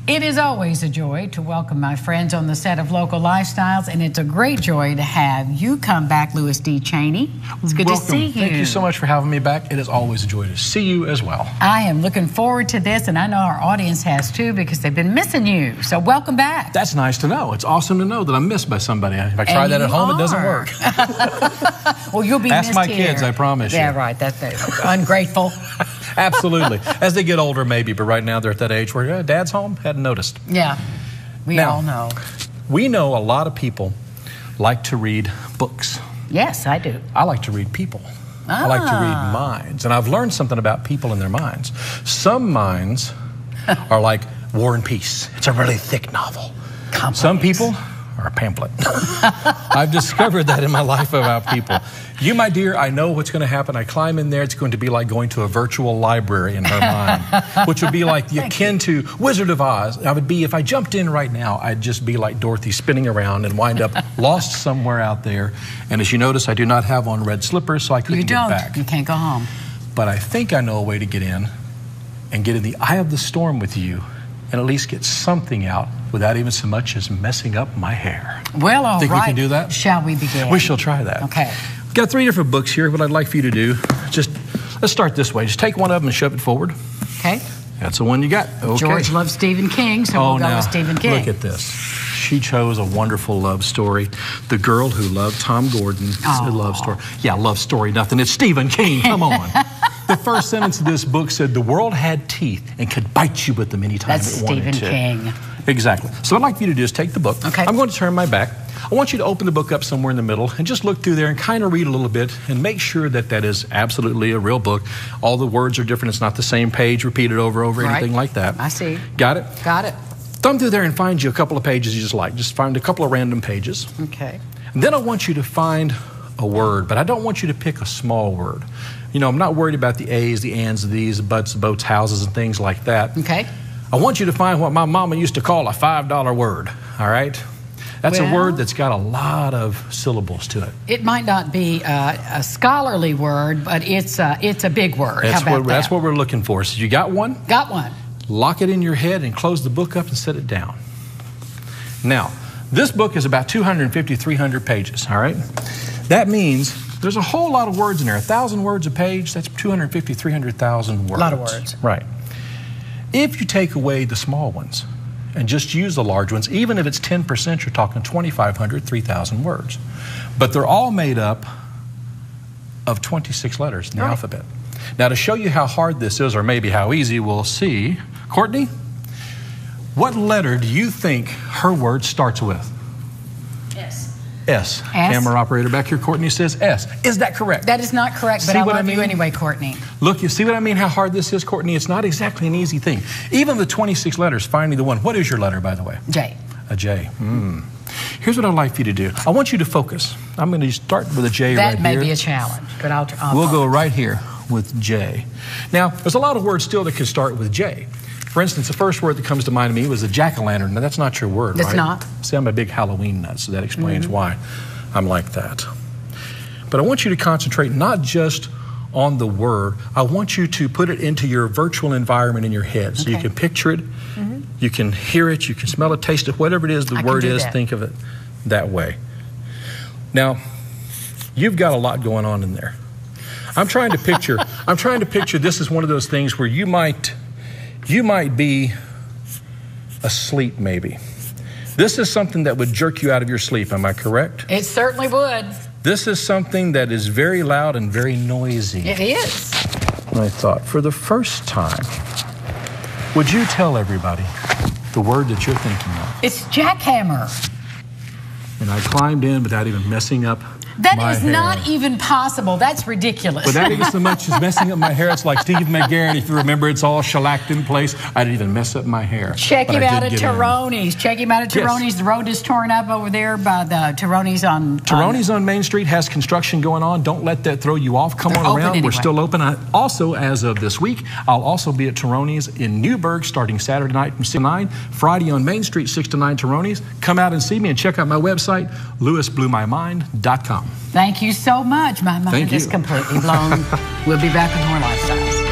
It is always a joy to welcome my friends on the set of Local Lifestyles, and it's a great joy to have you come back, Louis D. Cheney. It's good to see you. Thank you so much for having me back. It is always a joy to see you as well. I am looking forward to this, and I know our audience has too, because they've been missing you. So welcome back. That's nice to know. It's awesome to know that I'm missed by somebody. If I try that at home, it doesn't work. Well, you'll be missed Ask my here. kids, I promise you. Yeah, right. That's ungrateful. Absolutely. As they get older, maybe, but right now they're at that age where Dad's home, hadn't noticed. Yeah, we all know. We know a lot of people like to read books. Yes, I do. I like to read people. I like to read minds. And I've learned something about people and their minds. Some minds are like War and Peace. It's a really thick novel. Complex. Some people are a pamphlet. I've discovered that in my life about people. You, my dear, I know what's going to happen. I climb in there. It's going to be like going to a virtual library in her mind, which would be like akin to Wizard of Oz. I would be, if I jumped in right now, I'd just be like Dorothy spinning around and wind up lost somewhere out there. And as you notice, I do not have on red slippers, so I couldn't get back. You can't go home. But I think I know a way to get in and get in the eye of the storm with you and at least get something out without even so much as messing up my hair. Well, all right. Think we can do that? Shall we begin? We shall try that. Okay. We've got 3 different books here. What I'd like for you to do, let's start this way. Just take one of them and shove it forward. Okay. That's the one you got. Okay. George loves Stephen King, so we'll go with Stephen King. Look at this. She chose a wonderful love story. The Girl Who Loved Tom Gordon. It's a love story. Yeah, love story, nothing. It's Stephen King. Come on. The first sentence of this book said, the world had teeth and could bite you with them anytime it wanted to. That's Stephen King. Exactly. So what I'd like for you to do is take the book. Okay. I'm going to turn my back. I want you to open the book up somewhere in the middle and just look through there and kind of read a little bit and make sure that that is absolutely a real book. All the words are different. It's not the same page repeated over anything like that. I see. Got it? Got it. Thumb through there and find you a couple of pages you just like. Just find a couple of random pages. Okay. And then I want you to find a word, but I don't want you to pick a small word. You know, I'm not worried about the A's, the ands, the these, the buts, the boats, houses, and things like that. Okay. I want you to find what my mama used to call a $5 word, all right? That's a word that's got a lot of syllables to it. It might not be a scholarly word, but it's a big word. How about that? That's what we're looking for. So you got one? Got one. Lock it in your head and close the book up and set it down. Now, this book is about 250, 300 pages, all right? That means there's a whole lot of words in there. 1,000 words a page, that's 250, 300,000 words. A lot of words. Right. If you take away the small ones and just use the large ones, even if it's 10%, you're talking 2,500, 3,000 words. But they're all made up of 26 letters in the alphabet. Now, to show you how hard this is, or maybe how easy, we'll see. Courtney, what letter do you think her word starts with? S. S. Camera operator back here, Courtney, says S. Is that correct? That is not correct, but I love you anyway, Courtney. Look, you see what I mean, how hard this is, Courtney? It's not exactly an easy thing. Even the 26 letters, finding the one. What is your letter, by the way? J. A J. Here's what I'd like for you to do. I want you to focus. I'm going to start with a J right here. That may be a challenge, but I'll We'll go right here with J. Now, there's a lot of words still that could start with J. For instance, the first word that comes to mind to me was a jack-o'-lantern. Now, that's not your word, right? It's not. See, I'm a big Halloween nut, so that explains why I'm like that. But I want you to concentrate not just on the word. I want you to put it into your virtual environment in your head so you can picture it, you can hear it, you can smell it, taste it, whatever it is the word is, think of it that way. Now, you've got a lot going on in there. I'm trying to picture this is one of those things where you might be asleep maybe. This is something that would jerk you out of your sleep, am I correct? It certainly would. This is something that is very loud and very noisy. It is. I thought, for the first time, would you tell everybody the word that you're thinking of? It's jackhammer. And I climbed in without even messing up That is not even possible. That's ridiculous. Without even so much as messing up my hair, it's like Steve McGarren. If you remember, it's all shellacked in place. I didn't even mess up my hair. Check him out at Tironi's. Check him out at Tironi's. Yes. The road is torn up over there by the Tironi's on... Tironi's on Main Street has construction going on. Don't let that throw you off. Come on around. Anyway. We're still open. Also, as of this week, I'll also be at Tironi's in Newburgh starting Saturday night from 6 to 9. Friday on Main Street, 6 to 9 Tironi's. Come out and see me and check out my website, LouisBlewMyMind.com. Thank you so much. My mind is completely blown. We'll be back with more Lifestyles.